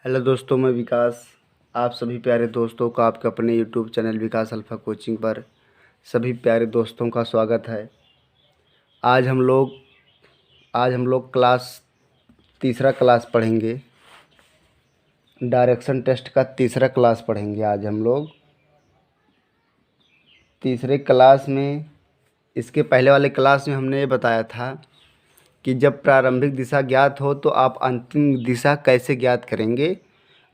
Hello दोस्तों, मैं विकास। आप सभी प्यारे दोस्तों का आपके अपने यूट्यूब चैनल विकास अल्फ़ा कोचिंग पर सभी प्यारे दोस्तों का स्वागत है। आज हम लोग क्लास तीसरा क्लास पढ़ेंगे। डायरेक्शन टेस्ट का तीसरा क्लास पढ़ेंगे। आज हम लोग तीसरे क्लास में, इसके पहले वाले क्लास में हमने ये बताया था कि जब प्रारंभिक दिशा ज्ञात हो तो आप अंतिम दिशा कैसे ज्ञात करेंगे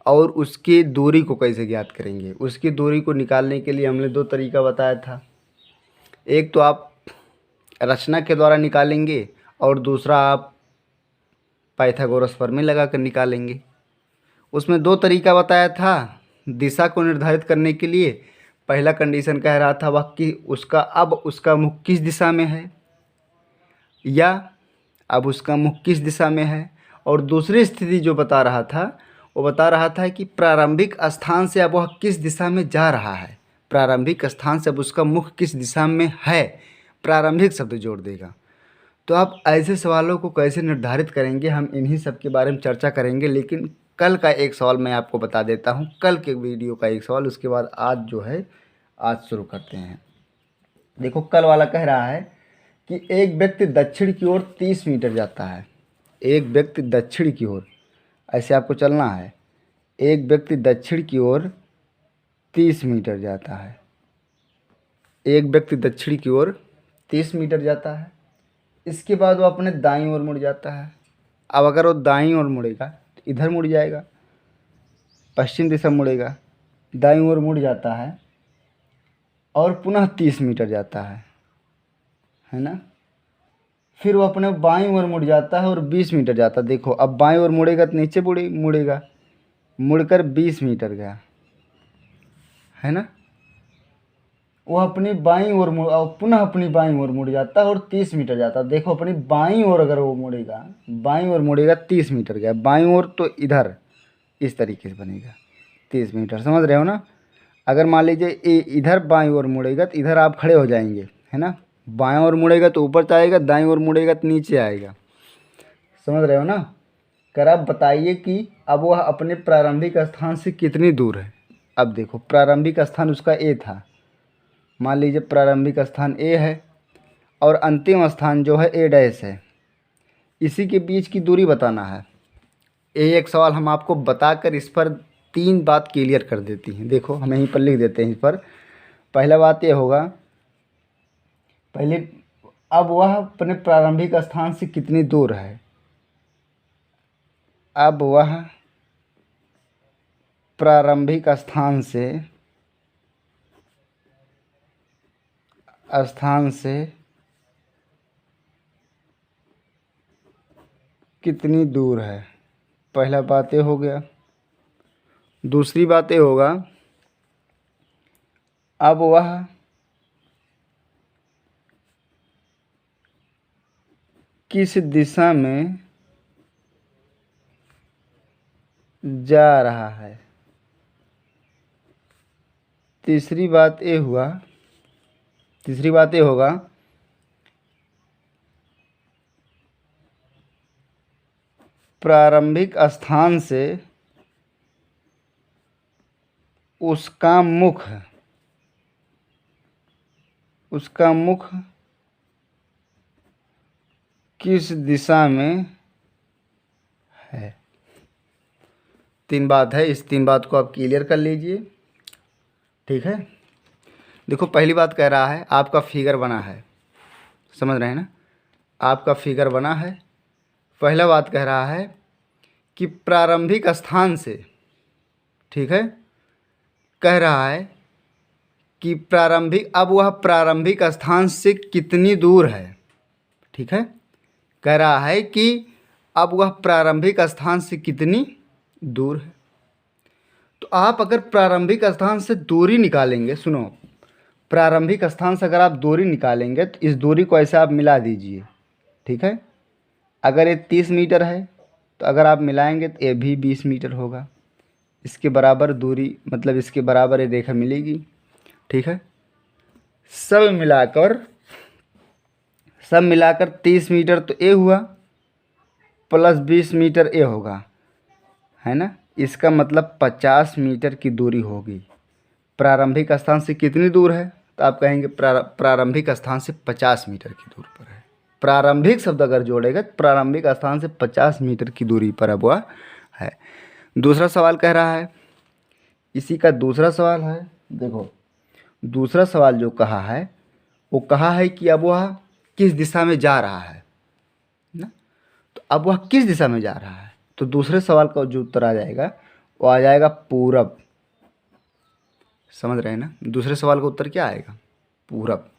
और उसकी दूरी को कैसे ज्ञात करेंगे। उसकी दूरी को निकालने के लिए हमने दो तरीका बताया था। एक तो आप रचना के द्वारा निकालेंगे और दूसरा आप पाइथागोरस प्रमेय लगा कर निकालेंगे। उसमें दो तरीका बताया था दिशा को निर्धारित करने के लिए। पहला कंडीशन कह रहा था वह कि उसका मुख किस दिशा में है, या अब उसका मुख किस दिशा में है। और दूसरी स्थिति जो बता रहा था वो बता रहा था कि प्रारंभिक स्थान से अब वह किस दिशा में जा रहा है। प्रारंभिक स्थान से अब उसका मुख किस दिशा में है, प्रारंभिक शब्द जोड़ देगा। तो आप ऐसे सवालों को कैसे निर्धारित करेंगे, हम इन्हीं सब के बारे में चर्चा करेंगे। लेकिन कल का एक सवाल मैं आपको बता देता हूँ, कल के वीडियो का एक सवाल, उसके बाद आज शुरू करते हैं। देखो, कल वाला कह रहा है कि एक व्यक्ति दक्षिण की ओर 30 मीटर जाता है। एक व्यक्ति दक्षिण की ओर, ऐसे आपको चलना है। एक व्यक्ति दक्षिण की ओर 30 मीटर जाता है। एक व्यक्ति दक्षिण की ओर 30 मीटर जाता है। इसके बाद वो अपने दाईं ओर मुड़ जाता है। अब अगर वो दाईं ओर मुड़ेगा तो इधर मुड़ जाएगा, पश्चिम दिशा मुड़ेगा, दाईं ओर मुड़ जाता है और पुनः 30 मीटर जाता है ना। फिर वो अपने बाईं ओर मुड़ जाता है और 20 मीटर जाता है। देखो, अब बाईं ओर मुड़ेगा तो नीचे मुड़ेगा, मुड़कर 20 मीटर गया, है ना। वो अपनी बाईं ओर और पुनः अपनी बाईं ओर मुड़ जाता है और 30 मीटर जाता है। देखो, अपनी बाईं ओर अगर वो मुड़ेगा, बाईं ओर मुड़ेगा, 30 मीटर गया, बाईं ओर तो इधर इस तरीके से बनेगा 30 मीटर, समझ रहे हो ना। अगर मान लीजिए इधर बाईं ओर मुड़ेगा तो इधर आप खड़े हो जाएंगे, है ना। बाएं ओर मुड़ेगा तो ऊपर जाएगा, दाईं ओर मुड़ेगा तो नीचे आएगा, समझ रहे हो ना। कर आप बताइए कि अब वह अपने प्रारंभिक स्थान से कितनी दूर है। अब देखो, प्रारंभिक स्थान उसका ए था, मान लीजिए प्रारंभिक स्थान ए है और अंतिम स्थान जो है ए डैश है। इसी के बीच की दूरी बताना है। ये एक सवाल हम आपको बताकर इस पर 3 बात क्लियर कर देती हैं। देखो, हम यहीं पर लिख देते हैं इस पर। पहला बात ये होगा, पहले अब वह अपने प्रारंभिक स्थान से कितनी दूर है। अब वह प्रारंभिक स्थान से कितनी दूर है, पहला बात ये हो गया। दूसरी बात ये होगा, अब वह किस दिशा में जा रहा है। तीसरी बात ये होगा, प्रारंभिक स्थान से उसका मुख किस दिशा में है। 3 बात है, इस 3 बात को आप क्लियर कर लीजिए, ठीक है। देखो, पहली बात कह रहा है आपका फिगर बना है, समझ रहे हैं ना। आपका फिगर बना है। पहला बात कह रहा है कि प्रारंभिक स्थान से, ठीक है, कह रहा है कि अब वह प्रारंभिक स्थान से कितनी दूर है, ठीक है। कह रहा है कि अब वह प्रारंभिक स्थान से कितनी दूर है। तो आप अगर प्रारंभिक स्थान से दूरी निकालेंगे, सुनो, प्रारंभिक स्थान से अगर आप दूरी निकालेंगे तो इस दूरी को ऐसे आप मिला दीजिए, ठीक है। अगर ये 30 मीटर है तो अगर आप मिलाएंगे तो ये भी 20 मीटर होगा। इसके बराबर दूरी, मतलब इसके बराबर ये रेखा मिलेगी, ठीक है। सब मिलाकर 30 मीटर तो ये हुआ, प्लस 20 मीटर ये होगा, है ना। इसका मतलब 50 मीटर की दूरी होगी। प्रारंभिक स्थान से कितनी दूर है, तो आप कहेंगे प्रारंभिक स्थान से 50 मीटर की दूरी पर है। प्रारंभिक शब्द अगर जोड़ेगा तो प्रारंभिक स्थान से 50 मीटर की दूरी पर अब वह है। दूसरा सवाल कह रहा है, इसी का दूसरा सवाल है। देखो दूसरा सवाल जो कहा है वो कहा है कि अब वह किस दिशा में जा रहा है ना। तो अब वह किस दिशा में जा रहा है, तो दूसरे सवाल का जो उत्तर आ जाएगा वो आ जाएगा पूरब। समझ रहे हैं ना, दूसरे सवाल का उत्तर क्या आएगा, पूरब।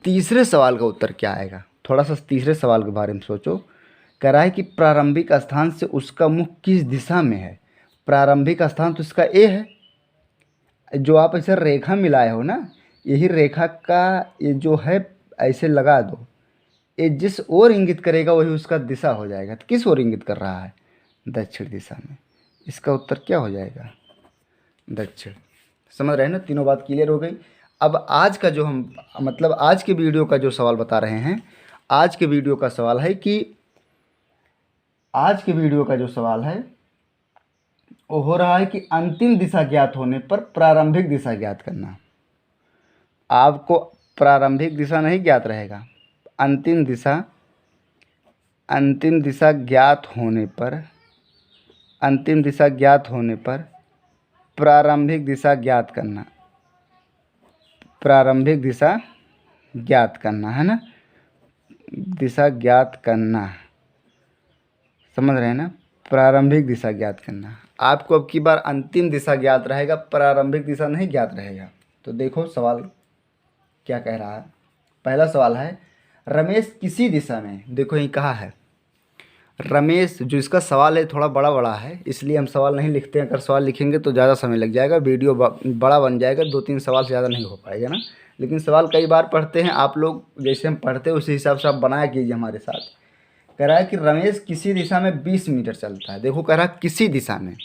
तीसरे सवाल का उत्तर क्या आएगा, थोड़ा सा तीसरे सवाल के बारे में सोचो। कह रहा है कि प्रारंभिक स्थान से उसका मुख किस दिशा में है। प्रारंभिक स्थान तो इसका ए है, जो आप ऐसे रेखा मिलाए हो ना, यही रेखा का ये जो है ऐसे लगा दो, ये जिस ओर इंगित करेगा वही उसका दिशा हो जाएगा। तो किस ओर इंगित कर रहा है, दक्षिण दिशा में। इसका उत्तर क्या हो जाएगा, दक्षिण। समझ रहे हैं ना, तीनों बात क्लियर हो गई। अब आज का जो हम मतलब आज के वीडियो का जो सवाल बता रहे हैं, आज के वीडियो का सवाल है कि आज के वीडियो का जो सवाल है वो हो रहा है कि अंतिम दिशा ज्ञात होने पर प्रारंभिक दिशा ज्ञात करना। आपको प्रारंभिक दिशा नहीं ज्ञात रहेगा, अंतिम दिशा ज्ञात होने पर, अंतिम दिशा ज्ञात होने पर प्रारंभिक दिशा ज्ञात करना, प्रारंभिक दिशा ज्ञात करना है ना, दिशा ज्ञात करना। समझ रहे हैं ना, प्रारंभिक दिशा ज्ञात करना। आपको अब की बार अंतिम दिशा ज्ञात रहेगा, प्रारंभिक दिशा नहीं ज्ञात रहेगा। तो देखो सवाल क्या कह रहा है। पहला सवाल है, रमेश किसी दिशा में, देखो ये कहा है रमेश, जो इसका सवाल है थोड़ा बड़ा बड़ा है इसलिए हम सवाल नहीं लिखते हैं। अगर सवाल लिखेंगे तो ज़्यादा समय लग जाएगा, वीडियो बड़ा बन जाएगा, 2-3 सवाल से ज़्यादा नहीं हो पाएगा ना। लेकिन सवाल कई बार पढ़ते हैं आप लोग, जैसे हम पढ़ते हैं उसी हिसाब से आप बनाया कीजिए हमारे साथ। कह रहा है कि रमेश किसी दिशा में 20 मीटर चलता है। देखो कह रहा है किसी दिशा में,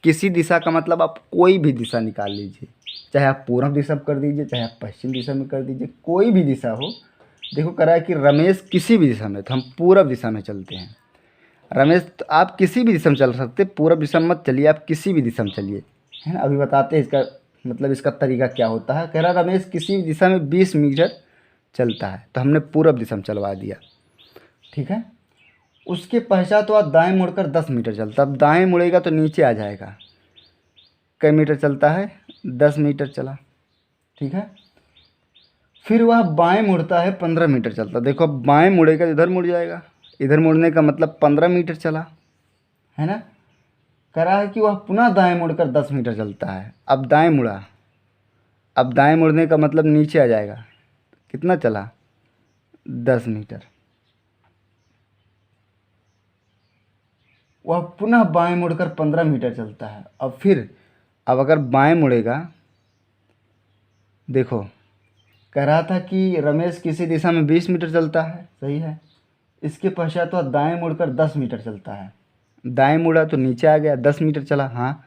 किसी दिशा का मतलब आप कोई भी दिशा निकाल लीजिए, चाहे आप पूर्व दिशा में कर दीजिए, चाहे आप पश्चिम दिशा में कर दीजिए, कोई भी दिशा हो। देखो कह रहा है कि रमेश किसी भी दिशा में, तो हम पूर्व दिशा में चलते हैं। रमेश तो आप किसी भी दिशा में चल सकते, पूर्व दिशा में मत चलिए, आप किसी भी दिशा में चलिए, है ना। अभी बताते हैं इसका मतलब, इसका तरीका क्या होता है। कह रहा रमेश किसी भी दिशा में 20 मीटर चलता है, तो हमने पूर्व दिशा में चलवा दिया, ठीक है। उसके पश्चात तो आप दाएं मुड़कर 10 मीटर चलता, अब दाएं मुड़ेगा तो नीचे आ जाएगा। कई मीटर चलता है, 10 मीटर चला, ठीक है। फिर वह बाएं मुड़ता है, 15 मीटर चलता। देखो अब बाएं मुड़ेगा तो इधर मुड़ जाएगा, इधर मुड़ने का मतलब 15 मीटर चला, है ना। कह रहा है कि वह पुनः दाएं मुड़कर 10 मीटर चलता है। अब दाएं मुड़ा, अब दाएं मुड़ने का मतलब नीचे आ जाएगा, कितना चला, 10 मीटर। वह पुनः बाएं मुड़कर 15 मीटर चलता है। अब अगर बाएं मुड़ेगा, देखो कह रहा था कि रमेश किसी दिशा में 20 मीटर चलता है, सही है। इसके पश्चात वह दाएं मुड़कर 10 मीटर चलता है, दाएं मुड़ा तो नीचे आ गया, 10 मीटर चला, हाँ।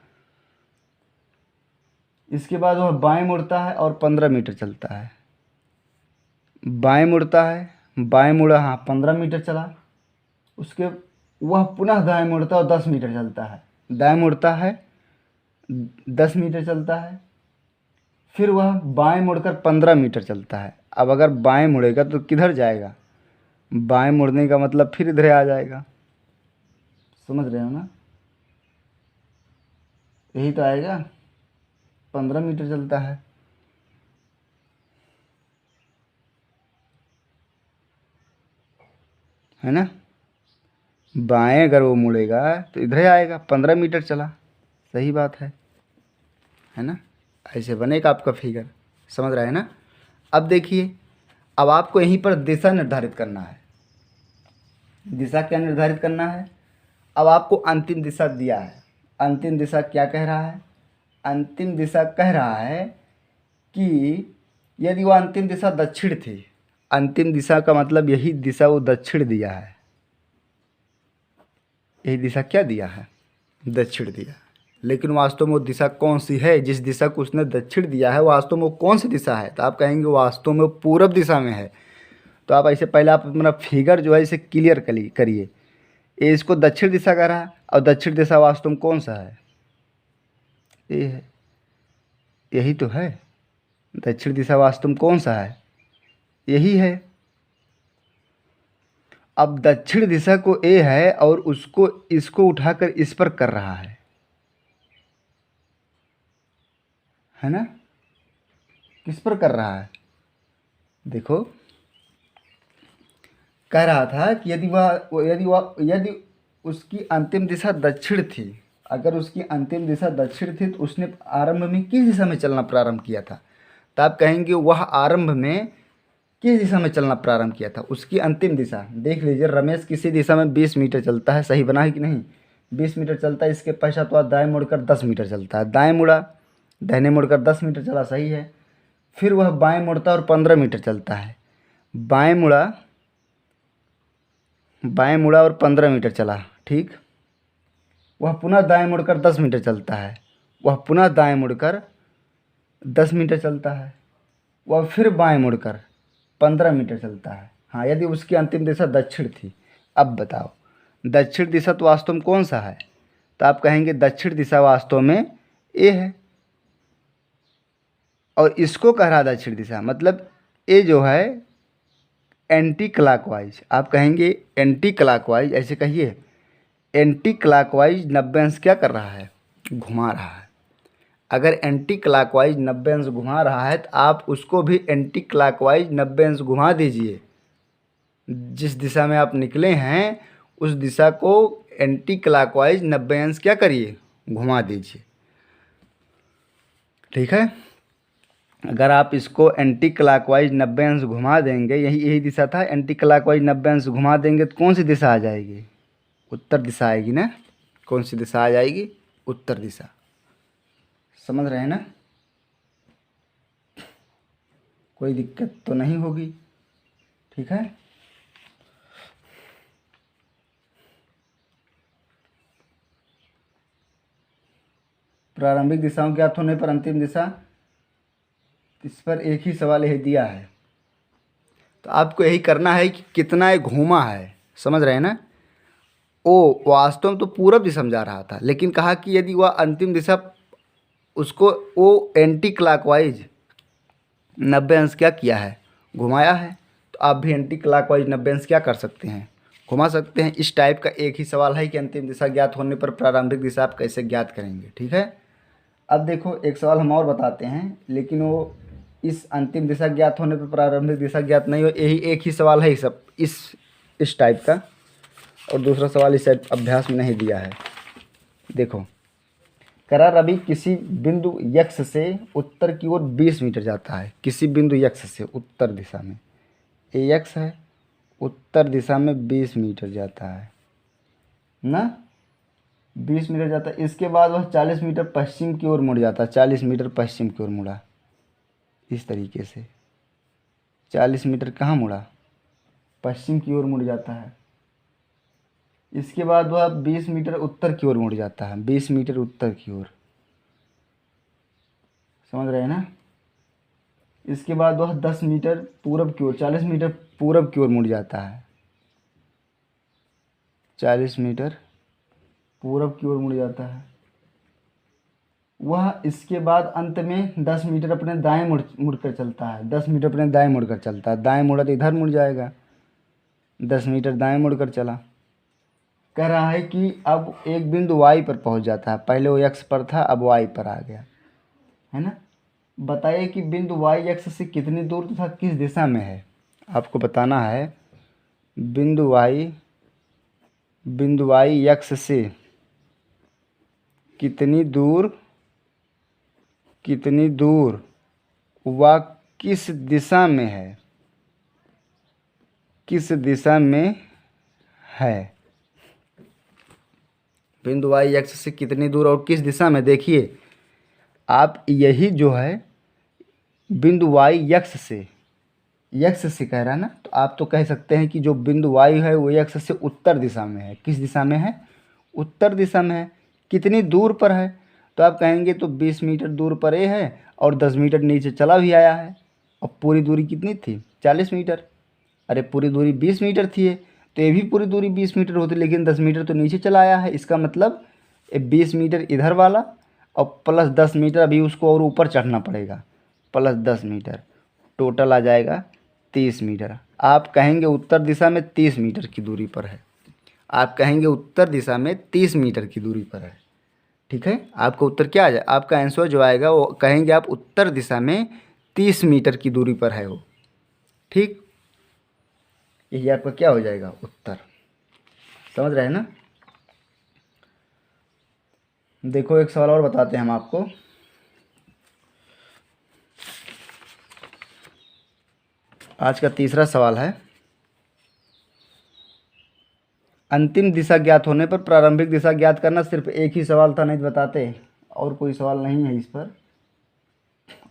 इसके बाद वह बाएं मुड़ता है और 15 मीटर चलता है, बाएं मुड़ता है, बाएं मुड़ा, हाँ 15 मीटर चला। उसके वह पुनः दाएं मुड़ता है और 10 मीटर चलता है, दाएं मुड़ता है 10 मीटर चलता है। फिर वह बाएं मुड़कर 15 मीटर चलता है। अब अगर बाएं मुड़ेगा तो किधर जाएगा, बाएं मुड़ने का मतलब फिर इधर आ जाएगा। समझ रहे हो ना, यही तो आएगा, 15 मीटर चलता है ना। बाएं अगर वो मुड़ेगा तो इधर आएगा, 15 मीटर चला, सही बात है ना। ऐसे बनेगा आपका फिगर, समझ रहे हैं ना। अब देखिए, अब आपको यहीं पर दिशा निर्धारित करना है। दिशा क्या निर्धारित करना है, अब आपको अंतिम दिशा दिया है। अंतिम दिशा क्या कह रहा है, अंतिम दिशा कह रहा है कि यदि वह अंतिम दिशा दक्षिण थी, अंतिम दिशा का मतलब यही दिशा वो दक्षिण दिया है, यही दिशा क्या दिया है, दक्षिण दिया। लेकिन वास्तव में वो दिशा कौन सी है, जिस दिशा को उसने दक्षिण दिया है वास्तव में वो कौन सी दिशा है, तो आप कहेंगे वास्तव में वो पूर्व दिशा में है। तो आप ऐसे पहले आप अपना फिगर जो है इसे क्लियर करिए। ये इसको दक्षिण दिशा कह रहा है, और दक्षिण दिशा वास्तव में कौन सा है, ए है, यही तो है। दक्षिण दिशा वास्तव में कौन सा है? यही है। अब दक्षिण दिशा को ए है और उसको इसको उठाकर इस पर कर रहा है ना? किस पर कर रहा है? देखो, कह रहा था कि यदि उसकी अंतिम दिशा दक्षिण थी, अगर उसकी अंतिम दिशा दक्षिण थी तो उसने आरंभ में किस दिशा में चलना प्रारंभ किया था? तो आप कहेंगे वह आरंभ में किस दिशा में चलना प्रारंभ किया था? उसकी अंतिम दिशा देख लीजिए। रमेश किसी दिशा में 20 मीटर चलता है, सही बना है कि नहीं? 20 मीटर चलता है, इसके पश्चात वह दाएं मुड़कर 10 मीटर चलता है। दाएं मुड़ा, दाहिने मुड़कर 10 मीटर चला, सही है। फिर वह बाएं मुड़ता है और 15 मीटर चलता है। बाएं मुड़ा और 15 मीटर चला, ठीक। वह पुनः दाएं मुड़कर 10 मीटर चलता है। वह पुनः दाएं मुड़कर 10 मीटर चलता है। वह फिर बाएं मुड़कर 15 मीटर चलता है। हाँ, यदि उसकी अंतिम दिशा दक्षिण थी। अब बताओ, दक्षिण दिशा तो वास्तव में कौन सा है? तो आप कहेंगे दक्षिण दिशा वास्तव में ए है, और इसको कह रहा दक्षिण दिशा, मतलब ए जो है एंटी क्लॉकवाइज। आप कहेंगे एंटी क्लॉकवाइज, ऐसे कहिए। एंटी क्लॉकवाइज 90 अंश क्या कर रहा है? घुमा रहा है। अगर एंटी क्लॉकवाइज 90 अंश घुमा रहा है तो आप उसको भी एंटी क्लॉकवाइज 90 अंश घुमा दीजिए। जिस दिशा में आप निकले हैं उस दिशा को एंटी क्लॉकवाइज 90 अंश क्या करिए? घुमा दीजिए, ठीक है। अगर आप इसको एंटी क्लॉकवाइज 90 अंश घुमा देंगे, यही दिशा था, एंटी क्लॉकवाइज 90 अंश घुमा देंगे तो कौन सी दिशा आ जाएगी? उत्तर दिशा आएगी ना। कौन सी दिशा आ जाएगी? उत्तर दिशा। समझ रहे हैं ना? कोई दिक्कत तो नहीं होगी, ठीक है। प्रारंभिक दिशाओं ज्ञात होने पर अंतिम दिशा, इस पर एक ही सवाल यही दिया है, तो आपको यही करना है कि कितना ये घूमा है। समझ रहे हैं ना? ओ वास्तव में तो पूरब दिशा में जा रहा था, लेकिन कहा कि यदि वह अंतिम दिशा उसको वो एंटी क्लॉकवाइज 90 अंश क्या किया है? घुमाया है। तो आप भी एंटी क्लॉकवाइज 90 अंश क्या कर सकते हैं? घुमा सकते हैं। इस टाइप का एक ही सवाल है कि अंतिम दिशा ज्ञात होने पर प्रारंभिक दिशा आप कैसे ज्ञात करेंगे, ठीक है। अब देखो, एक सवाल हम और बताते हैं, लेकिन वो इस अंतिम दिशा ज्ञात होने पर प्रारंभिक दिशा ज्ञात नहीं हो, यही एक ही सवाल है सब इस टाइप का, और दूसरा सवाल इस अभ्यास में नहीं दिया है। देखो, करा रवि किसी बिंदु यक्ष से उत्तर की ओर 20 मीटर जाता है। किसी बिंदु यक्ष से उत्तर दिशा में, ए यक्ष है, उत्तर दिशा में 20 मीटर जाता है ना, 20 मीटर जाता है। इसके बाद वह 40 मीटर पश्चिम की ओर मुड़ जाता है। 40 मीटर पश्चिम की ओर मुड़ा, इस तरीके से 40 मीटर कहाँ मुड़ा? पश्चिम की ओर मुड़ जाता है। इसके बाद वह 20 मीटर उत्तर की ओर मुड़ जाता है। 20 मीटर उत्तर की ओर, समझ रहे हैं ना? इसके बाद वह 10 मीटर पूरब की ओर, 40 मीटर पूरब की ओर मुड़ जाता है। 40 मीटर पूरब की ओर मुड़ जाता है। वह इसके बाद अंत में 10 मीटर अपने दाएं मुड़कर चलता है। 10 मीटर अपने दाएं मुड़कर चलता है। दाएं मुड़ा तो इधर मुड़ जाएगा। 10 मीटर दाएं मुड़कर चला। कह रहा है कि अब एक बिंदु वाई पर पहुंच जाता है। पहले वो एक्स पर था, अब वाई पर आ गया, है ना। बताइए कि बिंदु वाई एक्स से कितनी दूर तथा किस दिशा में है? आपको बताना है बिंदु वाई एक्स से कितनी दूर वह किस दिशा में है, किस दिशा में है। बिंदु वाई एक्स से कितनी दूर और किस दिशा में। देखिए, आप यही जो है बिंदु वाई एक्स से कह रहा है ना, तो आप तो कह सकते हैं कि जो बिंदु वाई है वो एक्स से उत्तर दिशा में है। किस दिशा में है? उत्तर दिशा में है। कितनी दूर पर है? तो आप कहेंगे तो 20 मीटर दूर पर ए है और 10 मीटर नीचे चला भी आया है। और पूरी दूरी कितनी थी? 40 मीटर। अरे पूरी दूरी 20 मीटर थी, तो ये भी पूरी दूरी 20 मीटर होती, लेकिन 10 मीटर तो नीचे चला आया है। इसका मतलब 20 मीटर इधर वाला और प्लस 10 मीटर अभी उसको और ऊपर चढ़ना पड़ेगा, प्लस 10 मीटर, टोटल आ जाएगा 30 मीटर। आप कहेंगे उत्तर दिशा में 30 मीटर की दूरी पर है, आप कहेंगे उत्तर दिशा में 30 मीटर की दूरी पर है। ठीक है, आपका उत्तर क्या आ जाए, आपका आंसर जो आएगा वो कहेंगे आप उत्तर दिशा में 30 मीटर की दूरी पर है वो। ठीक, यही आपका क्या हो जाएगा उत्तर। समझ रहे हैं ना। देखो एक सवाल और बताते हैं हम आपको। आज का तीसरा सवाल है, अंतिम दिशा ज्ञात होने पर प्रारंभिक दिशा ज्ञात करना। सिर्फ एक ही सवाल था, नहीं तो बताते, और कोई सवाल नहीं है इस पर,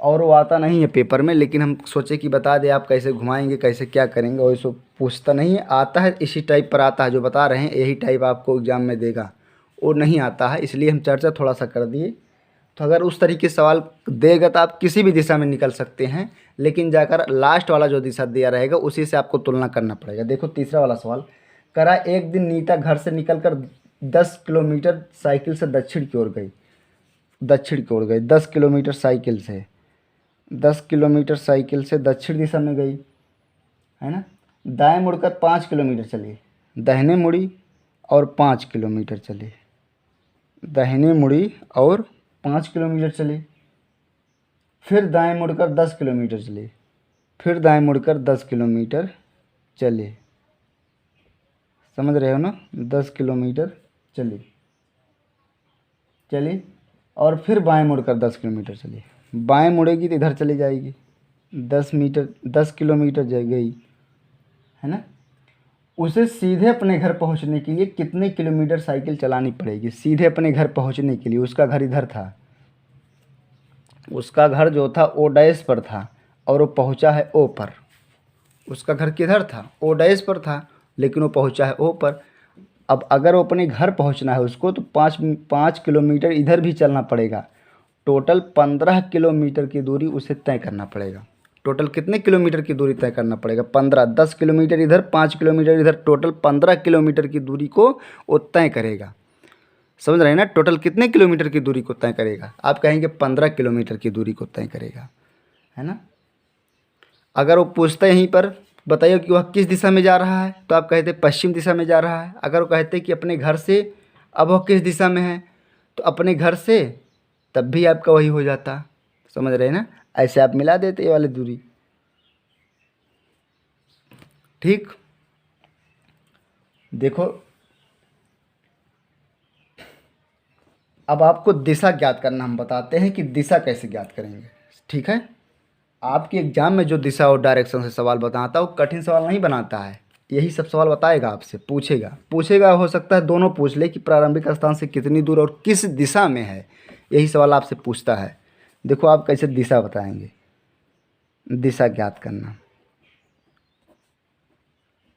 और वो आता नहीं है पेपर में, लेकिन हम सोचे कि बता दें आप कैसे घुमाएंगे, कैसे क्या करेंगे। और इसको पूछता नहीं है, आता है इसी टाइप पर आता है, जो बता रहे हैं यही टाइप आपको एग्ज़ाम में देगा, और नहीं आता है, इसलिए हम चर्चा थोड़ा सा कर दिए। तो अगर उस तरीके से सवाल देगा तो आप किसी भी दिशा में निकल सकते हैं, लेकिन जाकर लास्ट वाला जो दिशा दिया रहेगा उसी से आपको तुलना करना पड़ेगा। देखो तीसरा वाला सवाल करा, एक दिन नीता घर से निकलकर 10 किलोमीटर साइकिल से दक्षिण की ओर गई, 10 किलोमीटर साइकिल से, 10 किलोमीटर साइकिल से दक्षिण दिशा में गई, है ना। दाएं मुड़कर 5 किलोमीटर चली, दाहिने मुड़ी और 5 किलोमीटर चली, दाहिने मुड़ी और 5 किलोमीटर चली। फिर दाएं मुड़कर 10 किलोमीटर चली, फिर दाएं मुड़कर 10 किलोमीटर चली। समझ रहे हो ना, 10 किलोमीटर चली और फिर बाएं मुड़कर 10 किलोमीटर चली। बाएं मुड़ेगी तो इधर चली जाएगी, 10 किलोमीटर गई, है ना। उसे सीधे अपने घर पहुंचने के लिए कितने किलोमीटर साइकिल चलानी पड़ेगी। सीधे अपने घर पहुंचने के लिए, उसका घर इधर था, उसका घर जो था ओ डैश पर था और वो पहुंचा है ओ पर। उसका घर किधर था, ओ डैश पर था, लेकिन वो पहुंचा है ओ पर। अब अगर वो अपने घर पहुंचना है उसको तो 5 किलोमीटर इधर भी चलना पड़ेगा। टोटल 15 किलोमीटर की दूरी उसे तय करना पड़ेगा। टोटल कितने किलोमीटर की दूरी तय करना पड़ेगा, 15, 10 किलोमीटर इधर, 5 किलोमीटर इधर, टोटल 15 किलोमीटर की दूरी को वो तय करेगा। समझ रहे हैं ना, टोटल कितने किलोमीटर की दूरी को तय करेगा। आप कहेंगे 15 किलोमीटर की दूरी को तय करेगा, है ना। अगर वो पूछता है यहीं पर बताइए कि वह किस दिशा में जा रहा है, तो आप कहते पश्चिम दिशा में जा रहा है। अगर वो कहते कि अपने घर से, अब वह किस दिशा में है, तो अपने घर से, तब भी आपका वही हो जाता। समझ रहे हैं ना, ऐसे आप मिला देते ये वाली दूरी। ठीक, देखो अब आपको दिशा ज्ञात करना हम बताते हैं कि दिशा कैसे ज्ञात करेंगे। ठीक है, आपके एग्जाम में जो दिशा और डायरेक्शन से सवाल बनाता है वो कठिन सवाल नहीं बनाता है, यही सब सवाल बताएगा आपसे, पूछेगा हो सकता है दोनों पूछ ले कि प्रारंभिक स्थान से कितनी दूर और किस दिशा में है, यही सवाल आपसे पूछता है। देखो आप कैसे दिशा बताएंगे, दिशा ज्ञात करना,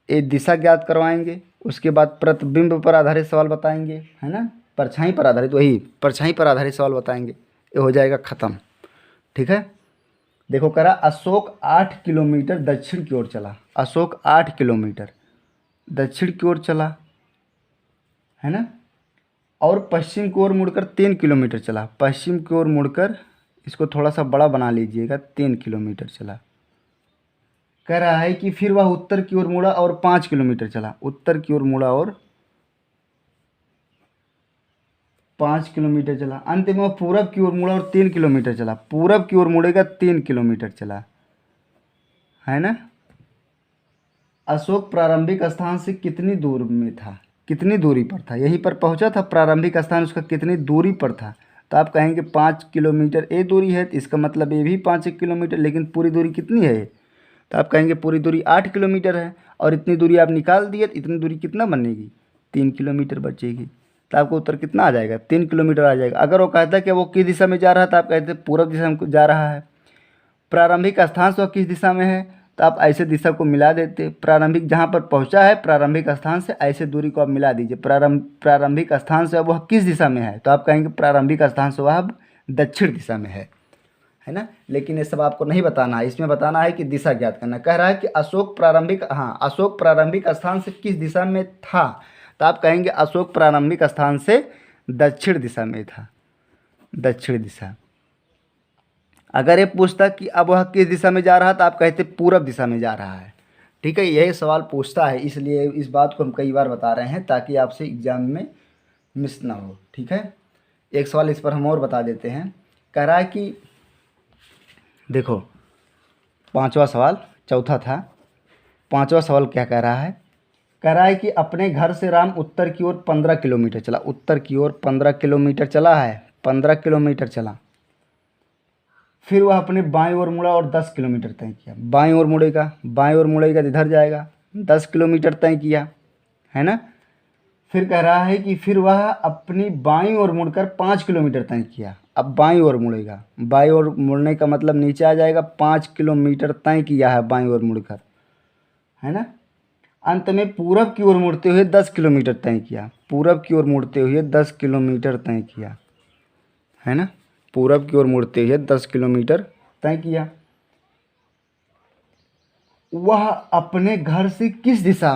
ये दिशा ज्ञात करवाएंगे। उसके बाद प्रतिबिंब पर आधारित सवाल बताएंगे, है ना, परछाई पर आधारित, वही परछाई पर आधारित सवाल बताएंगे, ये हो जाएगा ख़त्म। ठीक है, देखो करा, अशोक 8 किलोमीटर दक्षिण की ओर चला। अशोक 8 किलोमीटर दक्षिण की ओर चला, है ना, और पश्चिम की ओर मुड़कर 3 किलोमीटर चला। पश्चिम की ओर मुड़कर, इसको थोड़ा सा बड़ा बना लीजिएगा, 3 किलोमीटर चला। कह रहा है कि फिर वह उत्तर की ओर मुड़ा और 5 किलोमीटर चला। उत्तर की ओर मुड़ा और 5 किलोमीटर चला। अंत में वह पूरब की ओर मुड़ा और 3 किलोमीटर चला। पूरब की ओर मुड़ेगा, 3 किलोमीटर चला, है ना। अशोक प्रारंभिक स्थान से कितनी दूर में था, कितनी दूरी पर था, यहीं पर पहुंचा था प्रारंभिक स्थान, उसका कितनी दूरी पर था। तो आप कहेंगे 5 किलोमीटर ये दूरी है, तो इसका मतलब ये भी 5 किलोमीटर, लेकिन पूरी दूरी कितनी है, तो आप कहेंगे पूरी दूरी 8 किलोमीटर है, और इतनी दूरी आप निकाल दिए तो इतनी दूरी कितना बनेगी, 3 किलोमीटर बचेगी। तो आपको उत्तर कितना आ जाएगा, 3 किलोमीटर आ जाएगा। अगर वो कहता है कि वो किस दिशा में जा रहा है, तो आप कहते पूर्व दिशा में जा रहा है। प्रारंभिक स्थान से वह किस दिशा में है, तो आप ऐसे दिशा को मिला देते। प्रारंभिक जहाँ पर पहुँचा है प्रारंभिक स्थान से, ऐसे दूरी को आप मिला दीजिए। प्रारंभिक स्थान से अब वह किस दिशा में है, तो आप कहेंगे प्रारंभिक स्थान से वह अब दक्षिण दिशा में है ना। लेकिन ये सब आपको नहीं बताना है, इसमें बताना है कि दिशा ज्ञात करना। कह रहा है कि अशोक प्रारंभिक स्थान से किस दिशा में था, तो आप कहेंगे अशोक प्रारंभिक स्थान से दक्षिण दिशा में था, दक्षिण दिशा। अगर ये पूछता कि अब वह किस दिशा में जा रहा था, आप कहते पूरब दिशा में जा रहा है। ठीक है, यही सवाल पूछता है, इसलिए इस बात को हम कई बार बता रहे हैं ताकि आपसे एग्जाम में मिस ना हो। ठीक है, एक सवाल इस पर हम और बता देते हैं। कह रहा है कि देखो, पांचवा सवाल, चौथा था, पांचवा सवाल क्या कह रहा है? कह रहा है कि अपने घर से राम उत्तर की ओर 15 किलोमीटर चला। उत्तर की ओर 15 किलोमीटर चला है, 15 किलोमीटर चला। फिर वह अपने बाईं ओर मुड़ा और 10 किलोमीटर तय किया। बाईं ओर मुड़ेगा, बाईं ओर मुड़ेगा तो इधर जाएगा, 10 किलोमीटर तय किया, है ना। फिर कह रहा है कि फिर वह अपनी बाईं ओर मुड़कर 5 किलोमीटर तय किया। अब बाईं ओर मुड़ेगा, बाईं ओर मुड़ने का मतलब नीचे आ जाएगा, 5 किलोमीटर तय किया है बाईं ओर मुड़कर, है ना। अंत में पूरब की ओर मुड़ते हुए 10 किलोमीटर तय किया। पूरब की ओर मुड़ते हुए 10 किलोमीटर तय किया, है ना। पूरब की ओर मुड़ते हुए 10 किलोमीटर तय किया। वह अपने घर से किस दिशा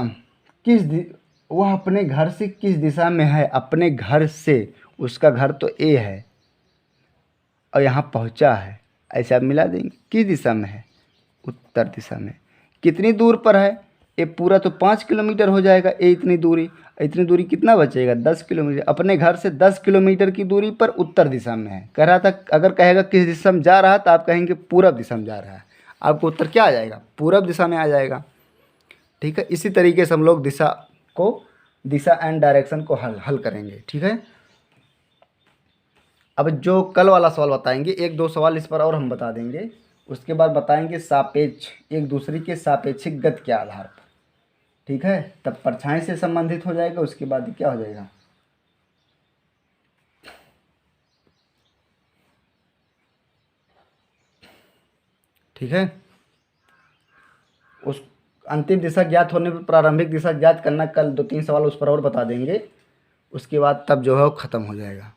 वह अपने घर से किस दिशा में है? अपने घर से, उसका घर तो ए है और यहाँ पहुँचा है, ऐसे आप मिला देंगे। किस दिशा में है? उत्तर दिशा में। कितनी दूर पर है? ये पूरा तो 5 किलोमीटर हो जाएगा, ये इतनी दूरी कितना बचेगा? 10 किलोमीटर। अपने घर से 10 किलोमीटर की दूरी पर उत्तर दिशा में है। कह रहा था अगर कहेगा किस दिशा में जा रहा तो आप कहेंगे पूरब दिशा में जा रहा है। आपको उत्तर क्या आ जाएगा? पूरब दिशा में आ जाएगा। ठीक है, इसी तरीके से हम लोग दिशा एंड डायरेक्शन को हल करेंगे। ठीक है, अब जो कल वाला सवाल बताएंगे, एक दो सवाल इस पर और हम बता देंगे, उसके बाद बताएंगे सापेक्ष, एक दूसरे के सापेक्षिक गति के आधार पर। ठीक है, तब परछाई से संबंधित हो जाएगा, उसके बाद क्या हो जाएगा? ठीक है, उस अंतिम दिशा ज्ञात होने पर प्रारंभिक दिशा ज्ञात करना, कल 2-3 सवाल उस पर और बता देंगे, उसके बाद तब जो है वो ख़त्म हो जाएगा।